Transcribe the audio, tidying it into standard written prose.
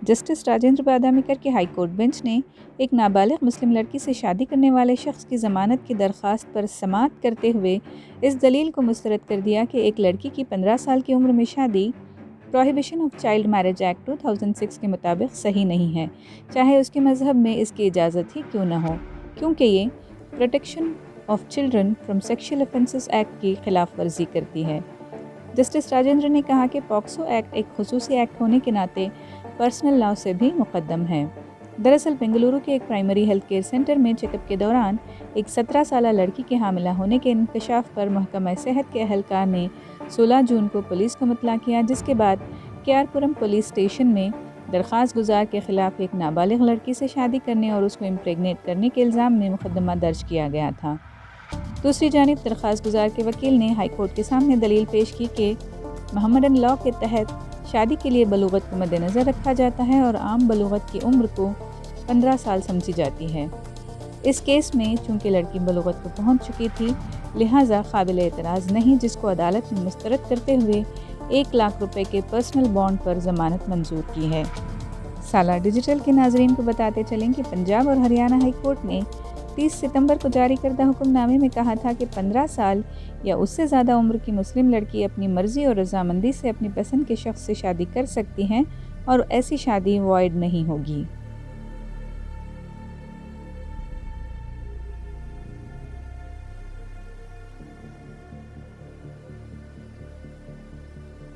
Justice Rajendra بادامیکر کے high court bench نے ایک نابالغ مسلم لڑکی سے شادی کرنے والے شخص کی ضمانت کی درخواست پر سماعت کرتے ہوئے اس دلیل کو مسترد کر دیا کہ ایک لڑکی کی 15 سال کی عمر میں شادی prohibition of child marriage act 2006 کے مطابق صحیح نہیں ہے، چاہے اس کے مذہب میں اس کی اجازت ہی کیوں نہ ہو، کیونکہ یہ protection of children from sexual offences act کی خلاف ورزی کرتی ہے۔ جسٹس راجندر نے کہا کہ پاکسو ایکٹ ایک خصوصی ایکٹ ہونے کے ناطے پرسنل لاء سے بھی مقدم ہے۔ دراصل بنگلورو کے ایک پرائمری ہیلتھ کیئر سینٹر میں چیک اپ کے دوران ایک 17 سالہ لڑکی کے حاملہ ہونے کے انکشاف پر محکمہ صحت کے اہلکار نے 16 جون کو پولیس کو مطلع کیا، جس کے بعد کیار پورم پولیس اسٹیشن میں درخواست گزار کے خلاف ایک نابالغ لڑکی سے شادی کرنے اور اس کو امپریگنیٹ کرنے کے الزام میں مقدمہ درج کیا گیا تھا۔ دوسری جانب درخواست گزار کے وکیل نے ہائی کورٹ کے سامنے دلیل پیش کی کہ محمدن لاء کے تحت شادی کے لیے بلوغت کو مد نظر رکھا جاتا ہے اور عام بلوغت کی عمر کو 15 سال سمجھی جاتی ہے۔ اس کیس میں چونکہ لڑکی بلوغت کو پہنچ چکی تھی، لہٰذا قابل اعتراض نہیں، جس کو عدالت نے مسترد کرتے ہوئے 1 لاکھ روپے کے پرسنل بانڈ پر ضمانت منظور کی ہے۔ سالہ ڈیجیٹل کے ناظرین کو بتاتے چلیں کہ پنجاب اور ہریانہ ہائی کورٹ نے 30 ستمبر کو جاری کردہ حکم نامے میں کہا تھا کہ 15 سال یا اس سے زیادہ عمر کی مسلم لڑکی اپنی مرضی اور رضامندی سے اپنی پسند کے شخص سے شادی کر سکتی ہیں اور ایسی شادی وائڈ نہیں ہوگی۔